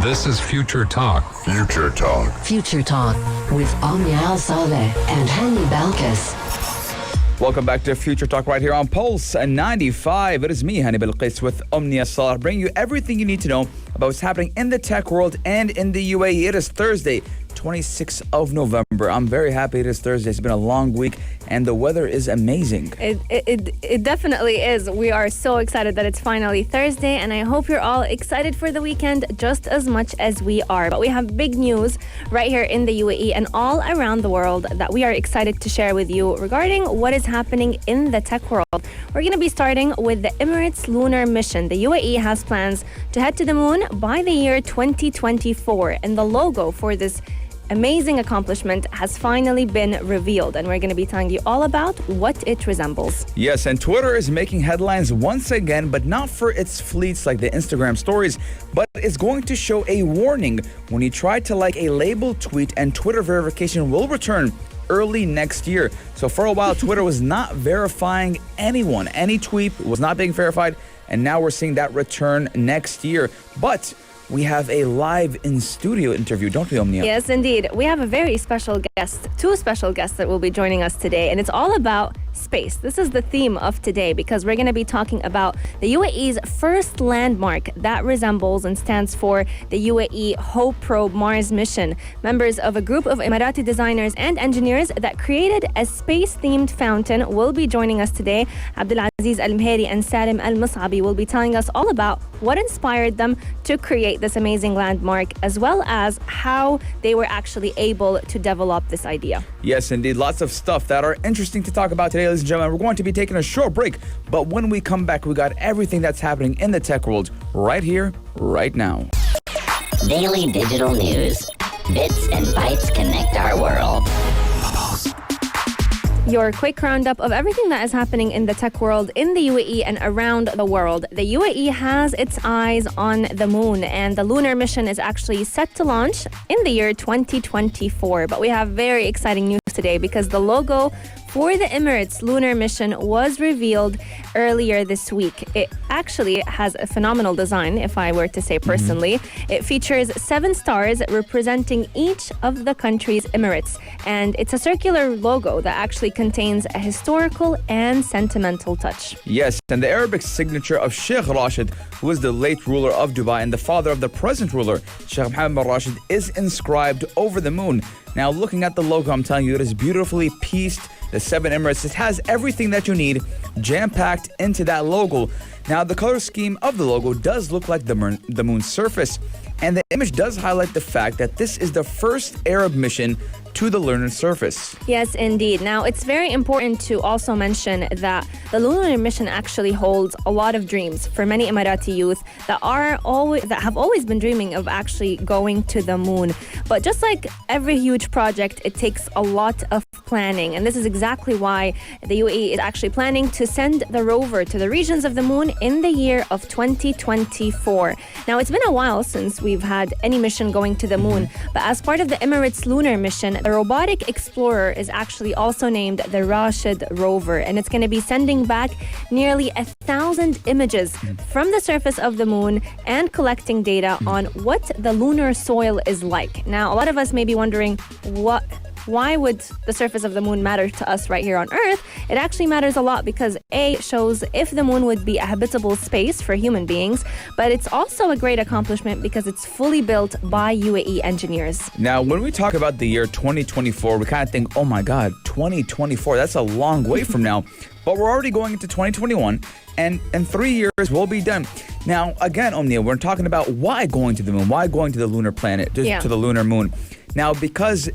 This is Future Talk. Future Talk. Future Talk with Omnia Saleh and Hani Balkis. Welcome back to Future Talk right here on Pulse 95. It is me, Hani Balkis, with Omnia Saleh, bringing you everything you need to know about what's happening in the tech world and in the UAE. It is Thursday, 26th of November. I'm very happy it is Thursday. It's been a long week and the weather is amazing. It definitely is. We are so excited that it's finally Thursday, and I hope you're all excited for the weekend just as much as we are. But we have big news right here in the UAE and all around the world that we are excited to share with you regarding what is happening in the tech world. We're going to be starting with the Emirates Lunar Mission. The UAE has plans to head to the moon by the year 2024, and the logo for this amazing accomplishment has finally been revealed, and we're going to be telling you all about what it resembles. Yes, and Twitter is making headlines once again, but not for its fleets like the Instagram stories, but it's going to show a warning when you try to like a labeled tweet, and Twitter verification will return early next year. So for a while, Twitter was not verifying anyone. Any tweet was not being verified, and now we're seeing that return next year. But we have a live in-studio interview, don't we, Omnia? Yes, indeed. We have a very special guest, two special guests that will be joining us today, and it's all about space. This is the theme of today because we're going to be talking about the UAE's first landmark that resembles and stands for the UAE Hope Probe Mars mission. Members of a group of Emirati designers and engineers that created a space-themed fountain will be joining us today. Abdulaziz Al Meheri and Salem Al Messabi will be telling us all about what inspired them to create this amazing landmark, as well as how they were actually able to develop this idea. Yes, indeed. Lots of stuff that are interesting to talk about today, ladies and gentlemen. We're going to be taking a short break, but when we come back, we got everything that's happening in the tech world right here, right now. Daily digital news. Bits and bytes connect our world. Your quick roundup of everything that is happening in the tech world in the UAE and around the world. The UAE has its eyes on the moon, and the Lunar Mission is actually set to launch in the year 2024. But we have very exciting news today because the logo for the Emirates Lunar Mission was revealed earlier this week. It actually has a phenomenal design, if I were to say personally. It features 7 stars representing each of the country's emirates, and it's a circular logo that actually contains a historical and sentimental touch. Yes, and the Arabic signature of Sheikh Rashid, who is the late ruler of Dubai and the father of the present ruler, Sheikh Mohammed bin Rashid, is inscribed over the moon. Now, looking at the logo, I'm telling you, it is beautifully pieced. The 7 Emirates, it has everything that you need jam-packed into that logo. Now, the color scheme of the logo does look like the moon's surface, and the image does highlight the fact that this is the first Arab mission to the lunar surface. Yes, indeed. Now, it's very important to also mention that the Lunar Mission actually holds a lot of dreams for many Emirati youth that have always been dreaming of actually going to the moon. But just like every huge project, it takes a lot of planning, and this is exactly why the UAE is actually planning to send the rover to the regions of the moon in the year of 2024. Now, it's been a while since we've had any mission going to the moon, but as part of the Emirates Lunar Mission, the robotic explorer is actually also named the Rashid rover, and it's going to be sending back nearly 1,000 images from the surface of the moon and collecting data on what the lunar soil is like. Now, a lot of us may be wondering, why would the surface of the moon matter to us right here on Earth? It actually matters a lot because A, shows if the moon would be a habitable space for human beings, but it's also a great accomplishment because it's fully built by UAE engineers. Now, when we talk about the year 2024, we kind of think, oh my God, 2024, that's a long way from now. But we're already going into 2021, and in 3 years, we'll be done. Now, again, Omnia, we're talking about why going to the moon, why going to the lunar planet, to the lunar moon. Now, because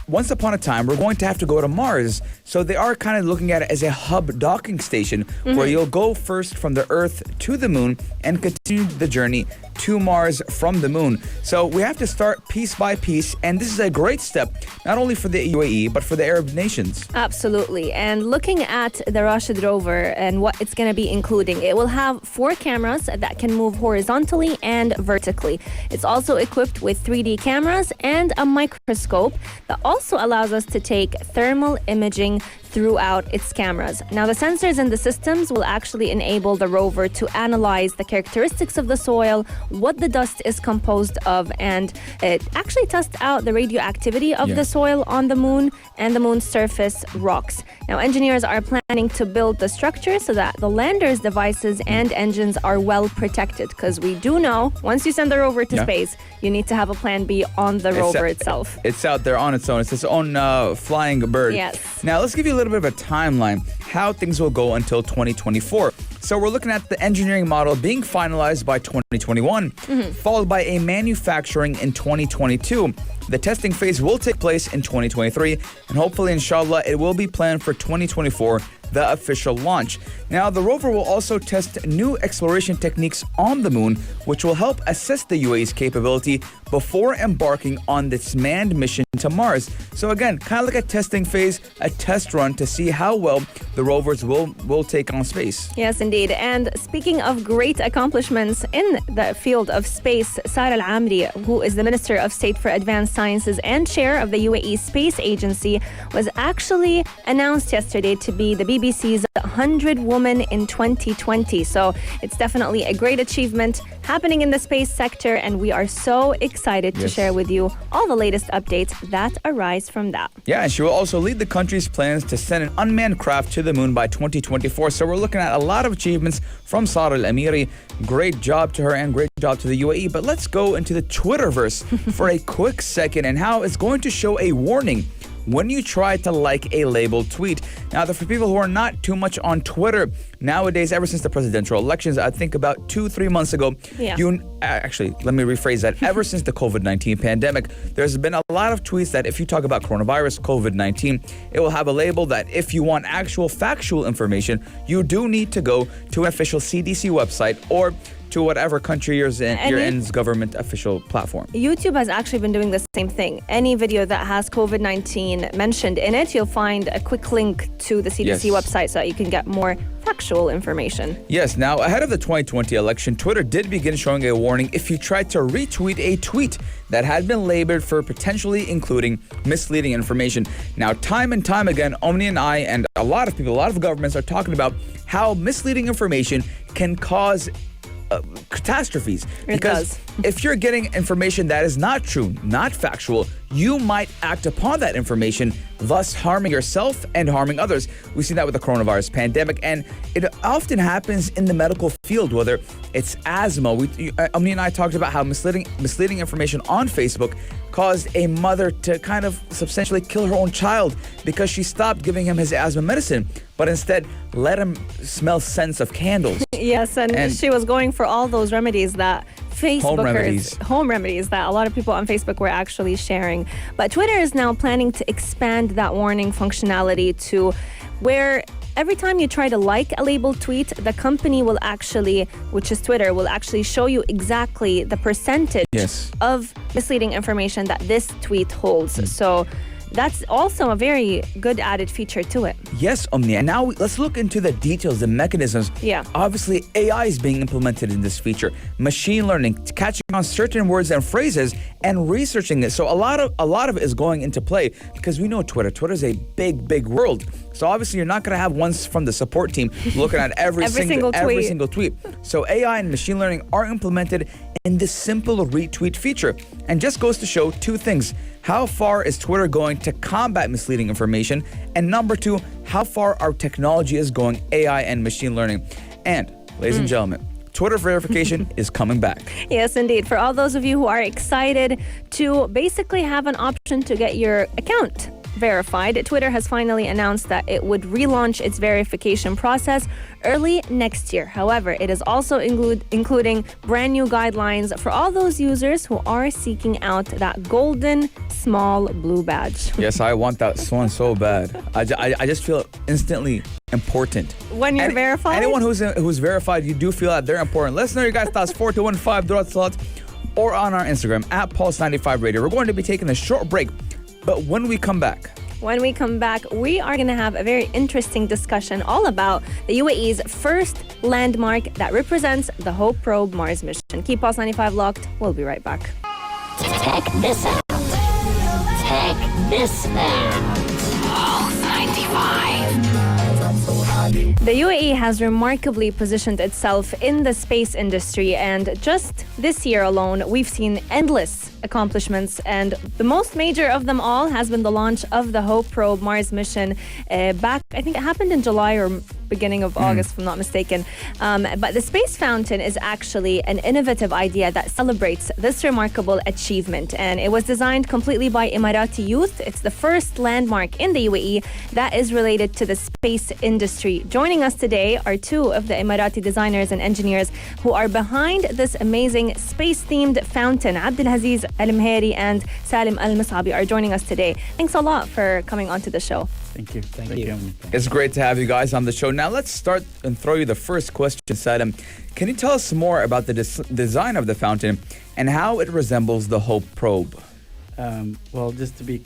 once upon a time, we're going to have to go to Mars. So they are kind of looking at it as a hub docking station where you'll go first from the Earth to the moon and continue the journey to Mars from the moon. So we have to start piece by piece, and this is a great step, not only for the UAE, but for the Arab nations. Absolutely. And looking at the Rashid rover and what it's going to be including, it will have 4 cameras that can move horizontally and vertically. It's also equipped with 3D cameras and a microscope that also allows us to take thermal imaging throughout its cameras. Now, the sensors in the systems will actually enable the rover to analyze the characteristics of the soil, what the dust is composed of, and it actually tests out the radioactivity of the soil on the moon and the moon's surface rocks. Now, engineers are planning to build the structure so that the lander's devices and engines are well protected, because we do know once you send the rover to space, you need to have a plan B on the rover itself. It's out there on its own. It's its own flying bird. Yes. Now, let's give you a little bit of a timeline, how things will go until 2024. So we're looking at the engineering model being finalized by 2021, followed by a manufacturing in 2022. The testing phase will take place in 2023, and hopefully, inshallah, it will be planned for 2024, the official launch. Now, the rover will also test new exploration techniques on the moon, which will help assess the UAE's capability before embarking on this manned mission to Mars. So again, kind of like a testing phase, a test run to see how well the rovers will take on space. Yes, indeed. And speaking of great accomplishments in the field of space, Salem Al Meheri, who is the Minister of State for Advanced Sciences and Chair of the UAE Space Agency, was actually announced yesterday to be the BBC's 100 Woman in 2020. So it's definitely a great achievement happening in the space sector, and we are so excited to share with you all the latest updates that arise from that. Yeah, and she will also lead the country's plans to send an unmanned craft to the moon by 2024. So we're looking at a lot of achievements from Salem Al Meheri. Great job to her and great job to the UAE. But let's go into the Twitterverse for a quick second and how it's going to show a warning when you try to like a labeled tweet. Now, for people who are not too much on Twitter, nowadays, ever since the presidential elections, I think about 2-3 months ago, actually, let me rephrase that. Ever since the COVID-19 pandemic, there's been a lot of tweets that if you talk about coronavirus, COVID-19, it will have a label that if you want actual factual information, you do need to go to an official CDC website or to whatever country you're in's government official platform. YouTube has actually been doing the same thing. Any video that has COVID-19 mentioned in it, you'll find a quick link to the CDC website so that you can get more factual information. Yes, now ahead of the 2020 election, Twitter did begin showing a warning if you tried to retweet a tweet that had been labeled for potentially including misleading information. Now, time and time again, Omni and I and a lot of people, a lot of governments are talking about how misleading information can cause catastrophes. Because if you're getting information that is not true, not factual, you might act upon that information, thus harming yourself and harming others. We've seen that with the coronavirus pandemic, and it often happens in the medical field, whether it's asthma. Omni and I talked about how misleading information on Facebook caused a mother to kind of substantially kill her own child because she stopped giving him his asthma medicine, but instead let him smell scents of candles. Yes, and she was going for all those remedies that Facebookers, home remedies that a lot of people on Facebook were actually sharing. But Twitter is now planning to expand that warning functionality to where every time you try to like a labeled tweet, the company will actually, which is Twitter, will actually show you exactly the percentage of misleading information that this tweet holds. So that's also a very good added feature to it. Yes, Omni. And now let's look into the details, the mechanisms. Yeah. Obviously, AI is being implemented in this feature. Machine learning, catching on certain words and phrases and researching it. So a lot of it is going into play because we know Twitter. Twitter is a big world. So obviously, you're not going to have ones from the support team looking at every single tweet. So AI and machine learning are implemented in this simple retweet feature. And just goes to show two things. How far is Twitter going to combat misleading information? And number two, how far our technology is going, AI and machine learning. And, ladies and gentlemen, Twitter verification is coming back. Yes, indeed. For all those of you who are excited to basically have an option to get your account verified, Twitter has finally announced that it would relaunch its verification process early next year. However, it is also including brand new guidelines for all those users who are seeking out that golden small blue badge. Yes, I want that one so bad. I just feel instantly important. When you're verified? Anyone who's verified, you do feel that they're important. Let us know your guys' thoughts, 4215 or on our Instagram at Pulse95Radio. We're going to be taking a short break. But when we come back, we are going to have a very interesting discussion all about the UAE's first landmark that represents the Hope Probe Mars mission. Keep Pulse 95 locked. We'll be right back. Check this out. Check this out. The UAE has remarkably positioned itself in the space industry, and just this year alone, we've seen endless accomplishments, and the most major of them all has been the launch of the Hope probe Mars mission back, I think it happened in July or beginning of August, if I'm not mistaken. But the space fountain is actually an innovative idea that celebrates this remarkable achievement, and it was designed completely by Emirati Youth. It's the first landmark in the UAE that is related to the space industry. Joining us today are two of the Emirati designers and engineers who are behind this amazing space-themed fountain. Abdulaziz Al Meheri and Salem Al Messabi are joining us today. Thanks a lot for coming onto the show. Thank you. Thank you. It's great to have you guys on the show. Now let's start and throw you the first question, Salem. Can you tell us more about the design of the fountain and how it resembles the Hope probe? Well, just to be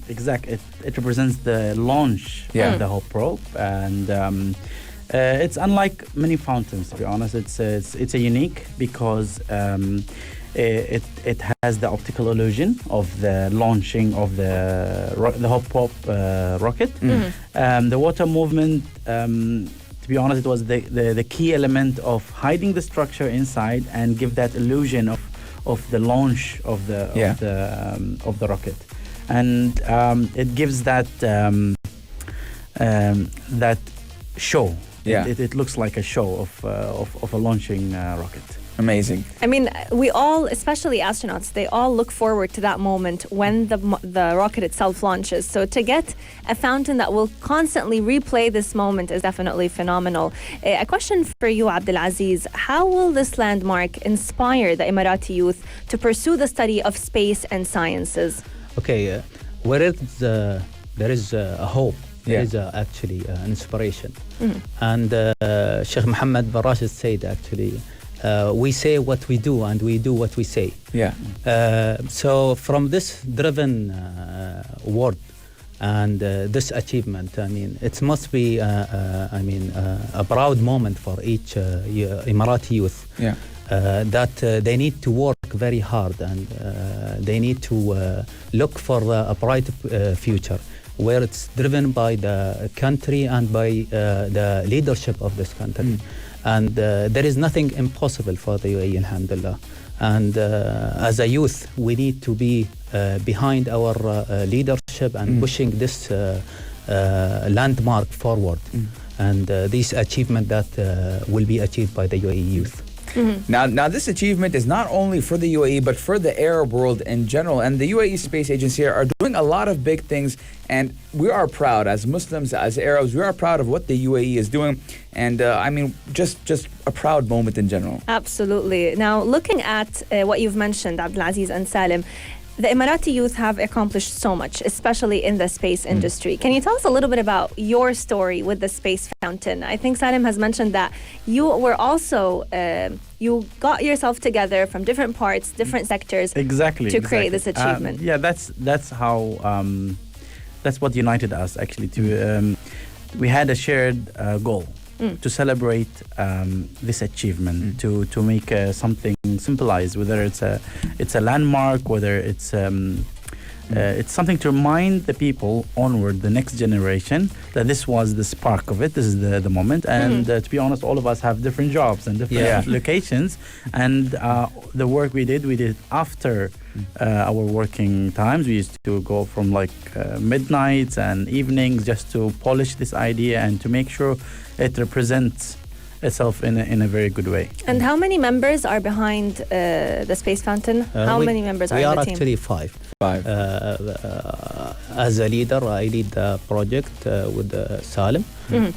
exact, it represents the launch of the Hope probe, and it's unlike many fountains. To be honest, it's a unique because it has the optical illusion of the launching of the Hope probe rocket. The water movement. To be honest, it was the key element of hiding the structure inside and give that illusion of the launch of the rocket, and it gives that that show. It looks like a show of a launching rocket. Amazing. I mean, we all, especially astronauts, they all look forward to that moment when the rocket itself launches. So to get a fountain that will constantly replay this moment is definitely phenomenal. A question for you, Abdulaziz. How will this landmark inspire the Emirati youth to pursue the study of space and sciences? Okay, there is a hope. There is actually an inspiration. And Sheikh Mohammed bin Rashid said actually, we say what we do and we do what we say. So from this driven word and this achievement, I mean, it must be a proud moment for each Emirati youth. That they need to work very hard, and they need to look for a bright future where it's driven by the country and by the leadership of this country. And there is nothing impossible for the UAE, alhamdulillah. And as a youth, we need to be behind our leadership and pushing this landmark forward. And this achievement that will be achieved by the UAE youth. Now, this achievement is not only for the UAE, but for the Arab world in general. And the UAE Space Agency are doing a lot of big things. And we are proud, as Muslims, as Arabs, we are proud of what the UAE is doing. And I mean, just a proud moment in general. Absolutely. Now, looking at what you've mentioned, Abdulaziz and Salem, the Emirati youth have accomplished so much, especially in the space industry. Can you tell us a little bit about your story with the space fountain? I think Salem has mentioned that you were also, you got yourself together from different parts, different sectors to create this achievement. That's how, that's what united us actually. We had a shared goal. To celebrate this achievement, to make something symbolized, whether it's a landmark, whether it's something to remind the people onward, the next generation, that this was the spark of it. This is the moment. And to be honest, all of us have different jobs and different locations. And the work we did after our working times. We used to go from like midnights and evenings just to polish this idea and to make sure it represents itself in a very good way. And how many members are behind the space fountain? How many members are in the team? We are actually five. As a leader, I lead the project with Salem,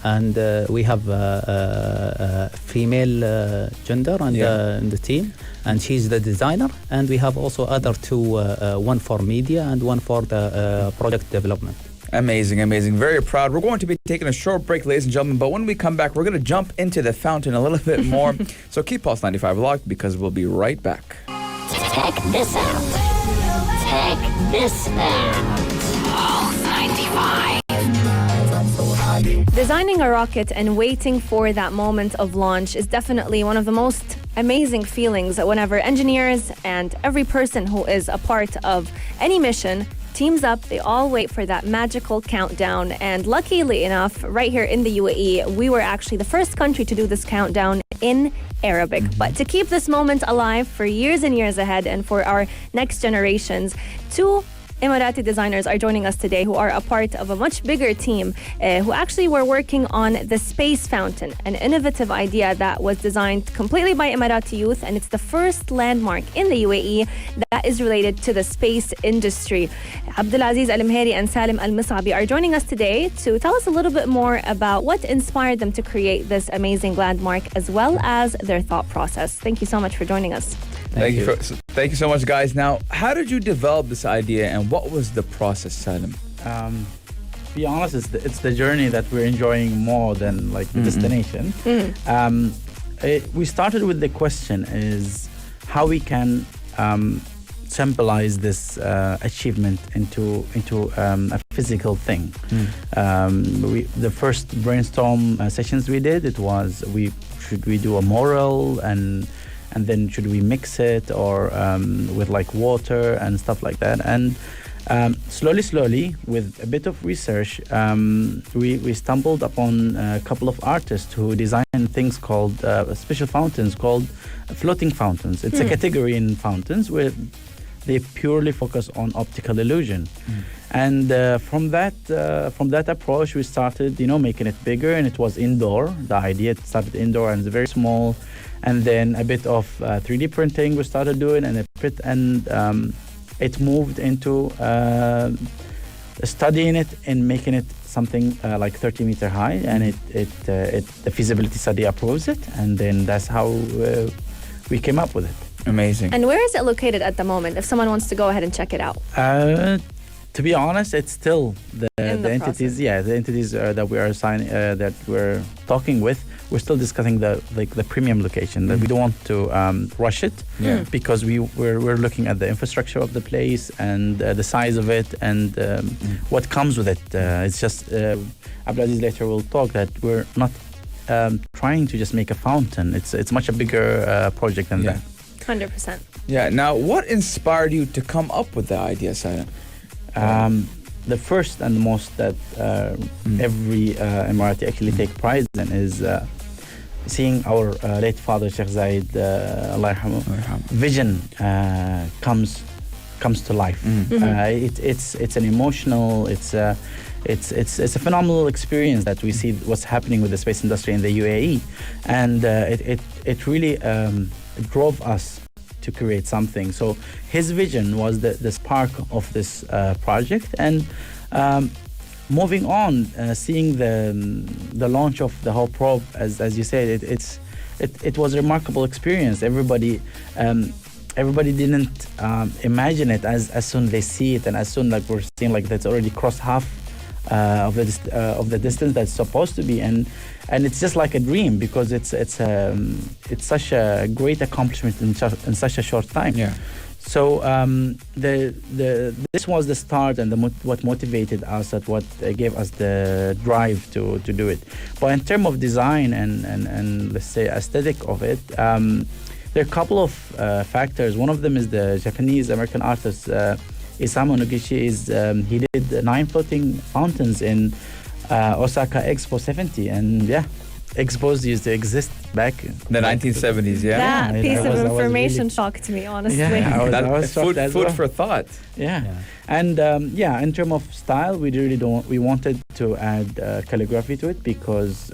and we have a female gender in the team, and she's the designer. And we have also other two, one for media and one for the project development. Amazing, amazing. Very proud. We're going to be taking a short break, ladies and gentlemen, but when we come back, we're going to jump into the fountain a little bit more. So keep Pulse 95 locked because we'll be right back. Check this out. Check this out. Pulse 95. Designing a rocket and waiting for that moment of launch is definitely one of the most amazing feelings whenever engineers and every person who is a part of any mission teams up, they all wait for that magical countdown. And luckily enough, right here in the UAE, we were actually the first country to do this countdown in Arabic. But to keep this moment alive for years and years ahead and for our next generations, two Emirati designers are joining us today who are a part of a much bigger team who actually were working on the Space Fountain, an innovative idea that was designed completely by Emirati Youth, and it's the first landmark in the UAE that is related to the space industry. Abdulaziz Al Meheri and Salem Al Messabi are joining us today to tell us a little bit more about what inspired them to create this amazing landmark as well as their thought process. Thank you so much for joining us. Thank you so much, guys. Now, how did you develop this idea, and what was the process, Salem? To be honest, it's the journey that we're enjoying more than like the destination. We started with the question is how we can symbolize this achievement into a physical thing. The first brainstorm sessions we did, it was should we do a mural and then should we mix it or with like water and stuff like that. And slowly, with a bit of research, we stumbled upon a couple of artists who design things called special fountains called floating fountains. It's a category in fountains where they purely focus on optical illusion. And from that approach, we started, making it bigger, and it was indoor. The idea started indoor and it's very small. And then a bit of 3D printing we started doing, and it moved into studying it and making it something like 30 meter high, and the feasibility study approves it, and then that's how we came up with it. Amazing. And where is it located at the moment, if someone wants to go ahead and check it out? To be honest, it's still the entities. process. Yeah, the entities that we are that we're talking with. We're still discussing the premium location. That we don't want to rush it, because we're looking at the infrastructure of the place and the size of it and what comes with it. It's just Abdulaziz later will talk that we're not trying to just make a fountain. It's much a bigger project than that. 100%. Yeah. Now, what inspired you to come up with the idea, Salem? The first and most that every Emirati actually take pride in is seeing our late father Sheikh Zayed, Allah yarhamu, vision comes to life. It's an emotional, it's a phenomenal experience that we see what's happening with the space industry in the UAE, and it really drove us to create something. So his vision was the spark of this project, and moving on, seeing the launch of the whole probe, as you said, it was a remarkable experience. Everybody didn't imagine it as soon they see it, and as soon like we're seeing like that's already crossed half of the distance that's supposed to be, and it's just like a dream, because it's such a great accomplishment in such a short time. Yeah. So this was the start and what motivated us, and what gave us the drive to do it. But in terms of design and let's say aesthetic of it, there are a couple of factors. One of them is the Japanese American artist Isamu Noguchi. He did 9 floating fountains in Osaka Expo 70, and Expos used to exist back in the 1970s. Yeah. That piece of information shocked me, honestly. Yeah, I was shocked as well. Food for thought. Yeah. And in terms of style, we wanted to add calligraphy to it, because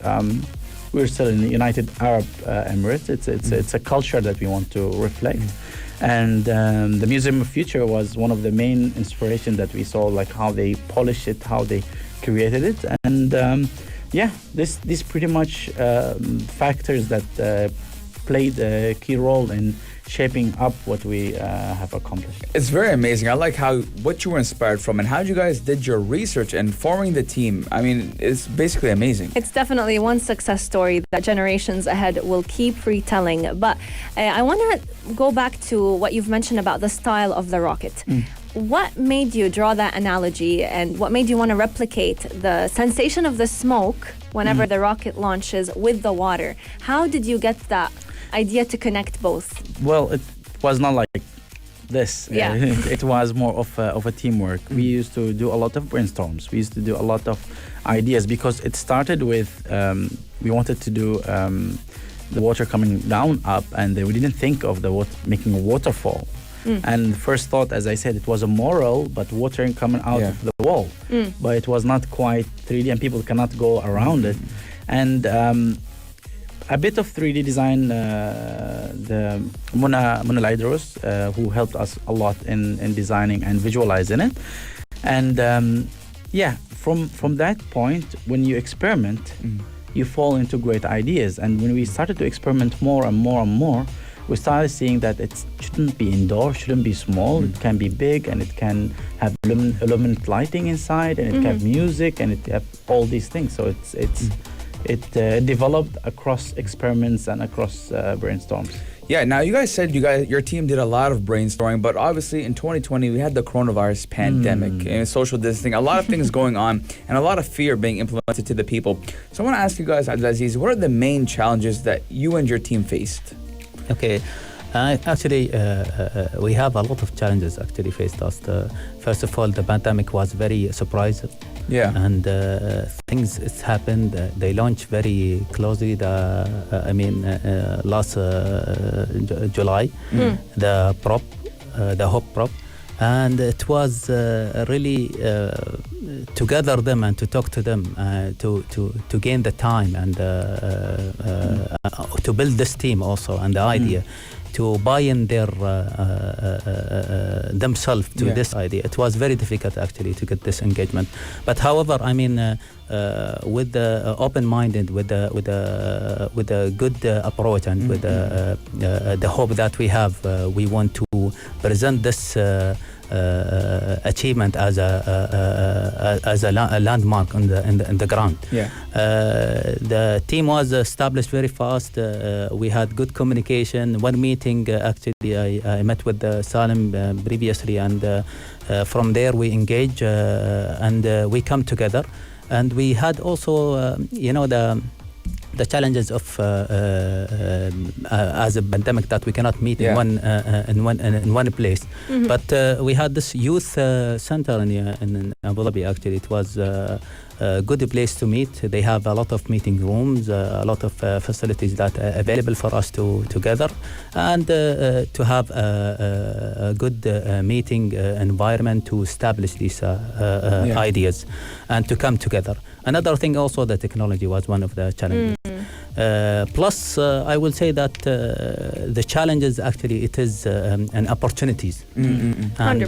we're still in the United Arab Emirates. It's a culture that we want to reflect. And the Museum of Future was one of the main inspiration that we saw, like how they polished it, how they created it. And these pretty much factors that played a key role in shaping up what we have accomplished. It's very amazing. I like what you were inspired from and how you guys did your research and forming the team. I mean, it's basically amazing. It's definitely one success story that generations ahead will keep retelling. But I want to go back to what you've mentioned about the style of the rocket. What made you draw that analogy, and what made you want to replicate the sensation of the smoke whenever the rocket launches with the water? How did you get that idea to connect both? Well, it was not like this. Yeah. It was more of a teamwork. We used to do a lot of brainstorms. We used to do a lot of ideas because it started with we wanted to do the water coming down up, and we didn't think of making a waterfall. And first thought, as I said, it was a mural, but water coming out of the wall. But it was not quite 3D, and people cannot go around it. And a bit of 3D design, the Mona Laidros, who helped us a lot in designing and visualizing it. And from that point, when you experiment, you fall into great ideas. And when we started to experiment more and more and more, we started seeing that it shouldn't be indoor, shouldn't be small. It can be big, and it can have illuminate lighting inside, and it can have music, and it have all these things. So it developed across experiments and across brainstorms. Yeah, now you guys said your team did a lot of brainstorming, but obviously in 2020 we had the coronavirus pandemic and social distancing, a lot of things going on, and a lot of fear being implemented to the people. So I want to ask you guys, Abdulaziz, what are the main challenges that you and your team faced? Okay. Actually, we have a lot of challenges actually faced us. First of all, the pandemic was very surprising. Yeah. And things it's happened. They launched very closely. Last July, the prop, the Hope prop, and it was really to gather them and to talk to them, to gain the time and to build this team also, and the idea. To buy in themselves to this idea. It was very difficult actually to get this engagement. But however, with the open-minded, with the good approach, and with the hope that we have, we want to present this achievement as a landmark in the ground. Yeah. The team was established very fast. We had good communication. One meeting actually I met with Salem previously, and from there we engage and we come together. And we had also the challenges of as a pandemic, that we cannot meet in one place. But we had this youth center in Abu Dhabi. Actually, it was a good place to meet. They have a lot of meeting rooms, a lot of facilities that are available for us to gather and to have a good meeting environment to establish these ideas and to come together. Another thing also, the technology was one of the challenges. Plus, I will say that the challenges actually it is an opportunities and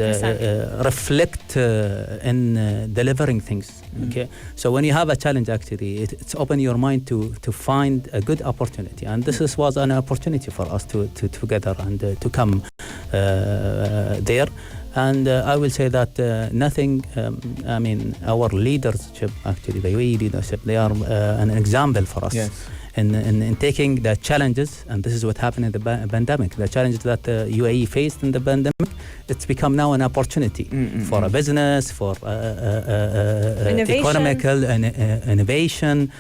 reflect in delivering things. Okay, so when you have a challenge, actually it's open your mind to find a good opportunity, and this was an opportunity for us to together and to come there. And I will say that nothing, our leadership, actually, the UAE leadership, they are an example for us in taking the challenges, and this is what happened in the pandemic. The challenges that UAE faced in the pandemic, it's become now an opportunity for a business, for economical innovation.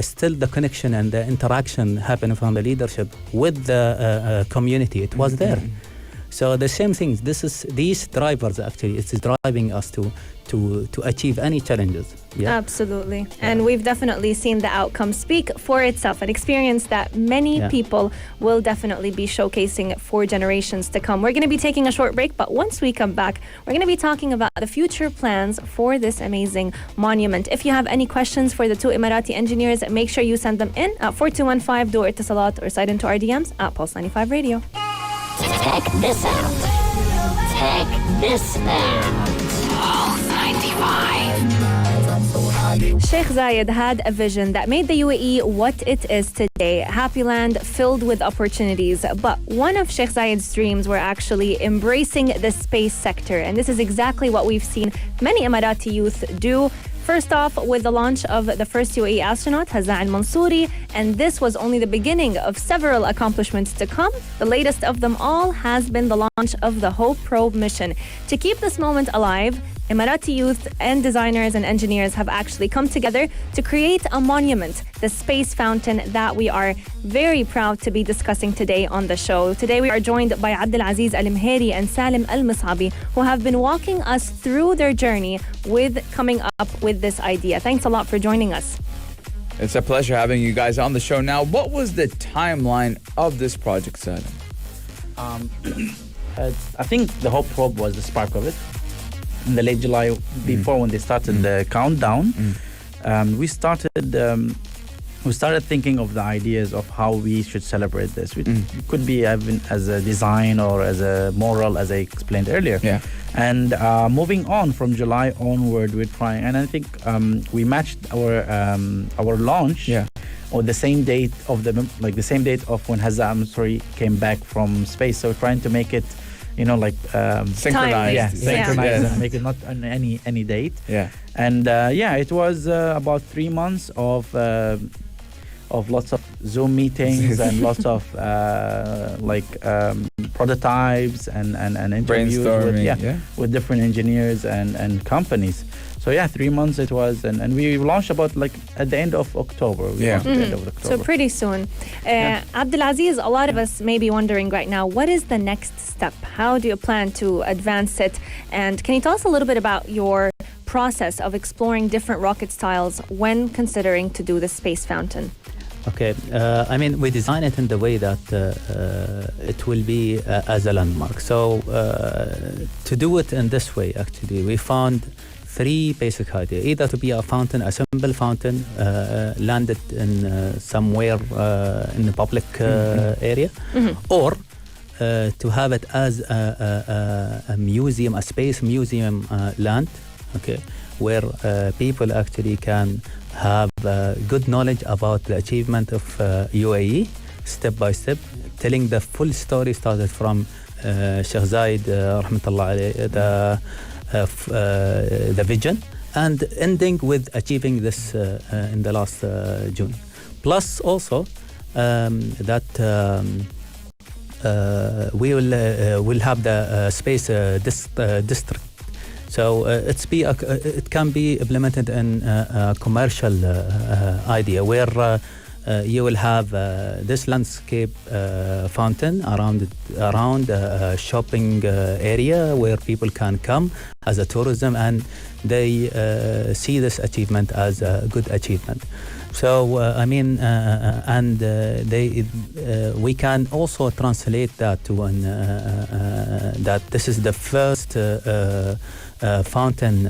Still the connection and the interaction happening from the leadership with the community, it was there. So the same things. These drivers actually. It's driving us to achieve any challenges. Yeah. Absolutely, and we've definitely seen the outcome speak for itself. An experience that many people will definitely be showcasing for generations to come. We're going to be taking a short break, but once we come back, we're going to be talking about the future plans for this amazing monument. If you have any questions for the two Emirati engineers, make sure you send them in at 4215 do Itisalat or slide into our DMs at Pulse 95 Radio. Check this out. Check this out. Pulse 95. Sheikh Zayed had a vision that made the UAE what it is today, a happy land filled with opportunities. But one of Sheikh Zayed's dreams were actually embracing the space sector. And this is exactly what we've seen many Emirati youth do First off, with the launch of the first UAE astronaut, Hazza Al Mansouri, and this was only the beginning of several accomplishments to come. The latest of them all has been the launch of the Hope Probe mission. To keep this moment alive, Emirati youth and designers and engineers have actually come together to create a monument, the space fountain that we are very proud to be discussing today on the show. Today we are joined by Abdulaziz Al Meheri and Salem Al Messabi, who have been walking us through their journey with coming up with this idea. Thanks a lot for joining us. It's a pleasure having you guys on the show. Now, what was the timeline of this project, Salem? I think the Hope Probe was the spark of it. In the late July, before when they started the countdown, we started thinking of the ideas of how we should celebrate this. It could be even as a design or as a moral, as I explained earlier. Yeah. And moving on from July onward, we're trying, and I think we matched our launch on the same date of the same date of when Hazza Al Mansouri came back from space. So we're trying to make it, synchronized. Synchronized and make it not on any date. Yeah. And it was about 3 months of lots of Zoom meetings and lots of prototypes and interviews with different engineers and companies. So 3 months it was, and we launched about at the end of October. So pretty soon. Abdulaziz, a lot of us may be wondering right now, what is the next step? How do you plan to advance it? And can you tell us a little bit about your process of exploring different rocket styles when considering to do the space fountain? Okay, we design it in the way that it will be as a landmark. So to do it in this way, actually, we found 3 basic ideas: either to be a fountain, a simple fountain, landed in somewhere in the public area, or to have it as a museum, a space museum land, okay, where people actually can have good knowledge about the achievement of UAE, step by step, telling the full story, started from Sheikh Zayed, rahmatullah alayhi, the vision, and ending with achieving this in the last June. Plus also that we will have the space district. So it can be implemented in a commercial idea where you will have this landscape fountain around a shopping area where people can come as a tourism, and they see this achievement as a good achievement. So we can also translate that to that this is the first fountain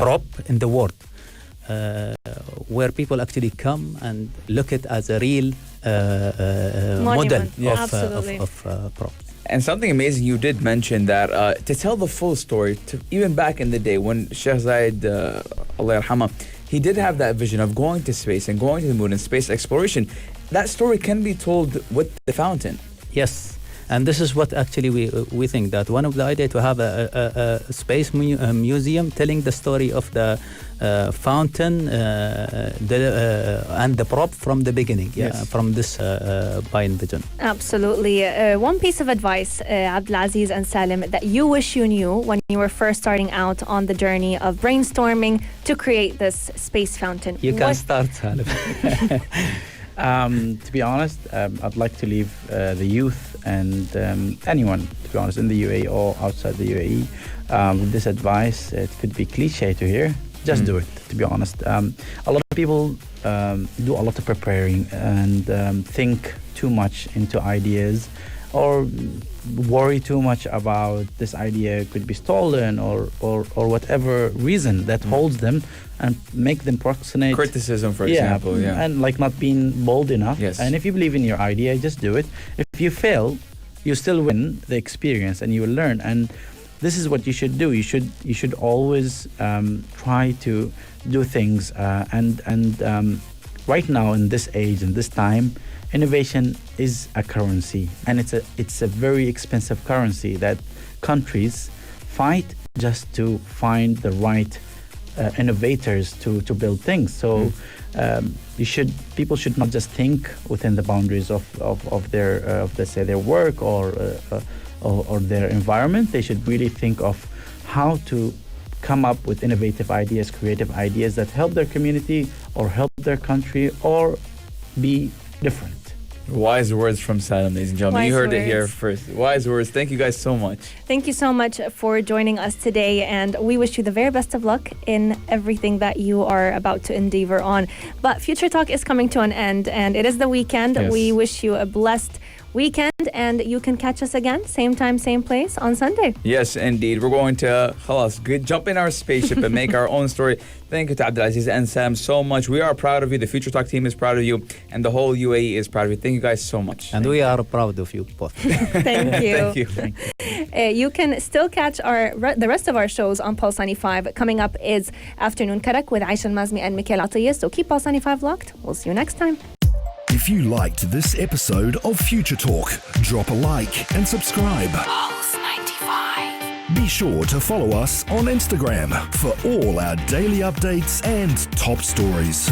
prop in the world, where people actually come and look at as a real model of prop. And something amazing, you did mention that to tell the full story, even back in the day when Sheikh Zayed, Allah yarhamah, he did have that vision of going to space and going to the moon and space exploration. That story can be told with the fountain. Yes. And this is what actually we think, that one of the ideas to have a space museum telling the story of the fountain and the prop from the beginning, from this buying vision. Absolutely. One piece of advice, Abdulaziz and Salem, that you wish you knew when you were first starting out on the journey of brainstorming to create this space fountain. You can start, Salem. To be honest, I'd like to leave the youth and anyone, to be honest, in the UAE or outside the UAE, with this advice. It could be cliche to hear. Just do it, to be honest. A lot of people do a lot of preparing and think too much into ideas, or worry too much about this idea could be stolen or whatever reason that holds them and make them procrastinate. Criticism, for example, and not being bold enough. Yes. And if you believe in your idea, just do it. If you fail, you still win the experience and you will learn. And this is what you should do. You should always try to do things. And right now, in this age, in this time, innovation is a currency, and it's a very expensive currency that countries fight just to find the right innovators to build things. So people should not just think within the boundaries of their let's say their work or their environment. They should really think of how to come up with innovative ideas, creative ideas that help their community or help their country or be different. Wise words from Salem, ladies and gentlemen. Wise You heard it words. here first. Wise words. Thank you guys so much. Thank you so much for joining us today, and we wish you the very best of luck in everything that you are about to endeavor on. But Future Talk is coming to an end, and it is the weekend. Yes. We wish you a blessed weekend, and you can catch us again, same time, same place on Sunday. Yes, indeed. We're going to jump in our spaceship and make our own story. Thank you to Abdulaziz and Sam so much. We are proud of you. The Future Talk team is proud of you, and the whole UAE is proud of you. Thank you guys so much. And we are proud of you both. Thank you. Thank you. You can still catch the rest of our shows on Pulse 95. Coming up is Afternoon Karak with Aisha Al-Mazmi and Mikhail Atiyah. So keep Pulse 95 locked. We'll see you next time. If you liked this episode of Future Talk, drop a like and subscribe. Pulse 95. Be sure to follow us on Instagram for all our daily updates and top stories.